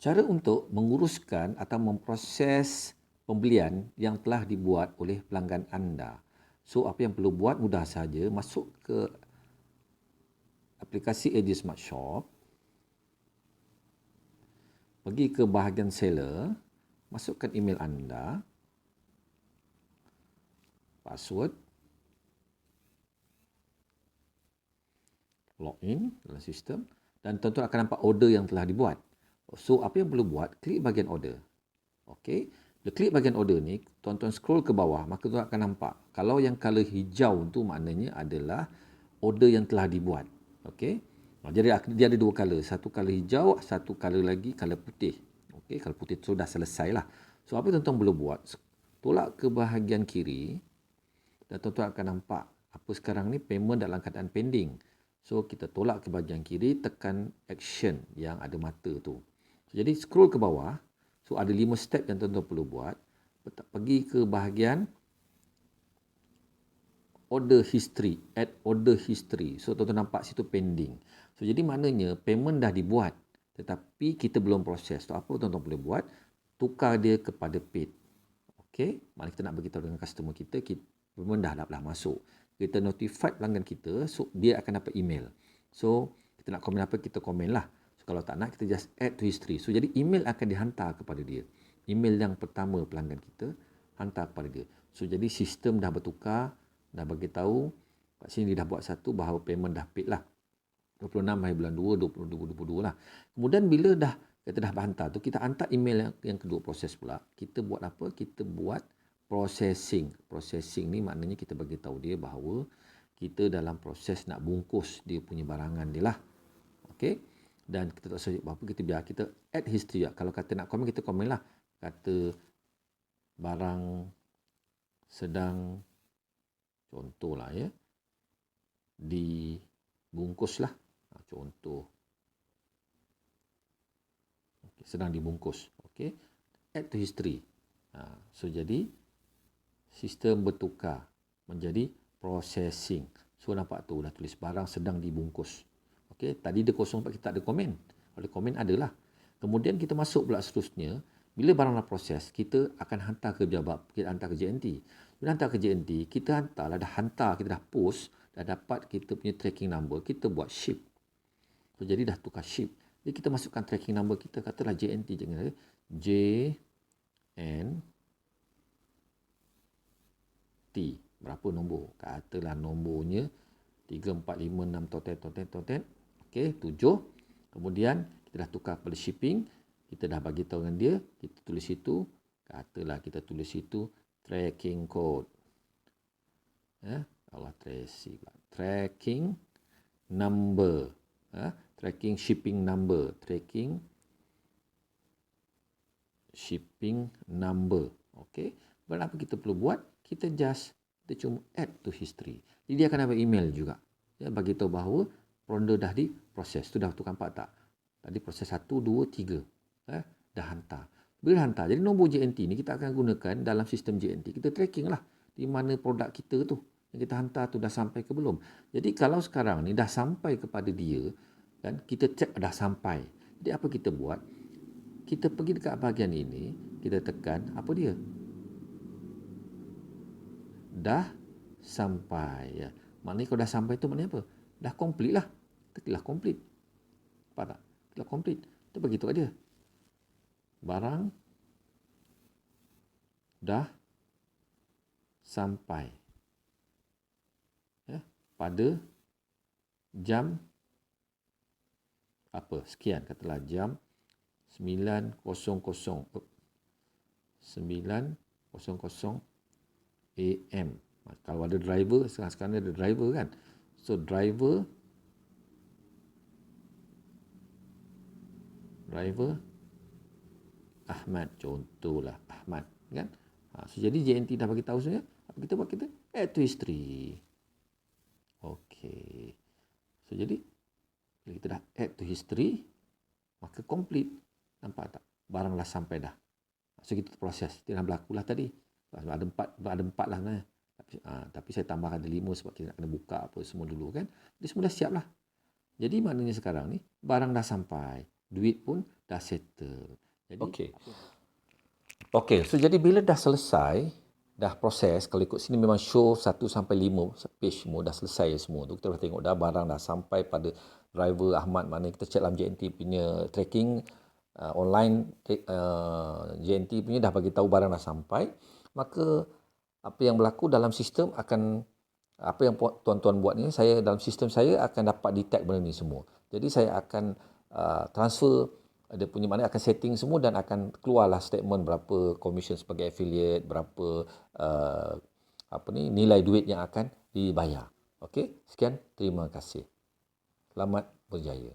Cara untuk menguruskan atau memproses pembelian yang telah dibuat oleh pelanggan anda. So, apa yang perlu buat mudah saja, masuk ke aplikasi AJ Smart Shop, pergi ke bahagian seller, masukkan email anda, password, login dalam sistem dan tuan-tuan akan nampak order yang telah dibuat. So, apa yang perlu buat, klik bahagian order. Okey, bila klik bahagian order ni, tuan-tuan scroll ke bawah, maka tuan akan nampak kalau yang color hijau tu maknanya adalah order yang telah dibuat. Okey. Jadi dia ada dua color, satu color hijau, satu color lagi color putih. Okey, color putih tu dah selesai lah. So apa tuan-tuan perlu buat? Tolak ke bahagian kiri dan tuan-tuan akan nampak apa sekarang ni payment dalam keadaan pending. So kita tolak ke bahagian kiri, tekan action yang ada mata tu. Jadi scroll ke bawah. So ada 5 step yang tuan-tuan perlu buat. Pergi ke bahagian order history, add order history. So tuan-tuan nampak situ pending. So jadi maknanya payment dah dibuat tetapi kita belum proses. So apa tuan-tuan boleh buat? Tukar dia kepada paid. Okey, mana kita nak beritahu dengan customer kita, payment dah masuk. Kita notify pelanggan kita, so dia akan dapat email. So kita nak komen apa, kita komen lah. So kalau tak nak, kita just add to history. So jadi email akan dihantar kepada dia. Email yang pertama pelanggan kita hantar kepada dia. So jadi sistem dah bertukar, dah bagi tahu kat sini dia dah buat satu bahawa payment dah paid lah. 26 hari bulan 2 2022 lah. Kemudian bila dah kita dah hantar tu, kita hantar email yang kedua proses pula. Kita buat apa? Kita buat processing. Processing ni maknanya kita bagi tahu dia bahawa kita dalam proses nak bungkus dia punya barangan dia lah. Okey. Dan kita tak usah apa, kita biar kita add history lah. Kalau kata nak komen, kita komen lah. Kata barang sedang, contohlah ya, dibungkus lah. Contoh. Okay, sedang dibungkus. Okey. Add to history. So jadi sistem bertukar menjadi processing. So nampak tu dah tulis barang sedang dibungkus. Okey, tadi dia kosong sebab kita tak ada komen. Kalau komen adalah. Kemudian kita masuk pula seterusnya, bila barang dah proses, kita akan hantar ke pejabat, kita hantar ke JNT. Bila hantar ke JNT, kita hantarlah, dah hantar, kita dah post, dah dapat kita punya tracking number, kita buat ship. So jadi dah tukar ship. Jadi kita masukkan tracking number kita, katalah JNT, jangan JNT. Berapa nombor? Katalah nombornya 3456 toten. Okey, 7. Kemudian kita dah tukar kepada shipping. Kita dah bagi tahu dengan dia, kita tulis situ, katalah kita tulis situ tracking code. Tracking number. Tracking shipping number. Tracking shipping number. Okey. Berapa kita perlu buat? Kita cuma add to history. Jadi dia akan dapat email juga. Ya, bagi tahu bahawa order dah diproses. Tu dah tu nampak tak? Tadi proses 1, 2, 3. Dah hantar. Bila hantar, jadi nombor JNT ni kita akan gunakan dalam sistem JNT. Kita tracking lah di mana produk kita tu yang kita hantar tu dah sampai ke belum. Jadi kalau sekarang ni dah sampai kepada dia, kan, kita check dah sampai. Jadi apa kita buat? Kita pergi dekat bahagian ini, kita tekan apa dia? Dah sampai. Ya. Maknanya kalau dah sampai tu maknanya apa? Dah complete lah. Tekilah complete. Nampak tak? Tekilah complete. Kita beritahu kat dia. Barang dah sampai. Ya, pada jam apa? Sekian. Katalah jam 9.00 AM. Kalau ada driver, sekarang ada driver kan. So driver Ahmad, contohlah Ahmad kan. So jadi JNT dah bagi tahu sebenarnya, apa kita buat? Kita add to history. Okey. So jadi bila kita dah add to history, maka complete. Nampak tak? Barang dah sampai dah. So kita proses. Dia dah berlaku lah tadi. Ada empat lah sebenarnya. Tapi saya tambahkan ada 5 sebab kita nak kena buka apa semua dulu kan. Dia semua dah siap lah. Jadi maknanya sekarang ni barang dah sampai. duit pun dah settle. Jadi Okey. Okey, so jadi bila dah selesai, dah proses, kalau ikut sini memang show 1 sampai 5 page semua dah selesai semua tu. Kita dah tengok dah barang dah sampai pada driver Ahmad, mana kita check dalam JNT punya tracking online, JNT punya dah bagi tahu barang dah sampai. Maka apa yang berlaku dalam sistem akan, apa yang tuan-tuan buat ni, saya dalam sistem saya akan dapat detect benda ni semua. Jadi saya akan transfer dia punya, mana akan setting semua dan akan keluarlah statement berapa commission sebagai affiliate, berapa nilai duit yang akan dibayar. Okey, sekian, terima kasih. Selamat berjaya.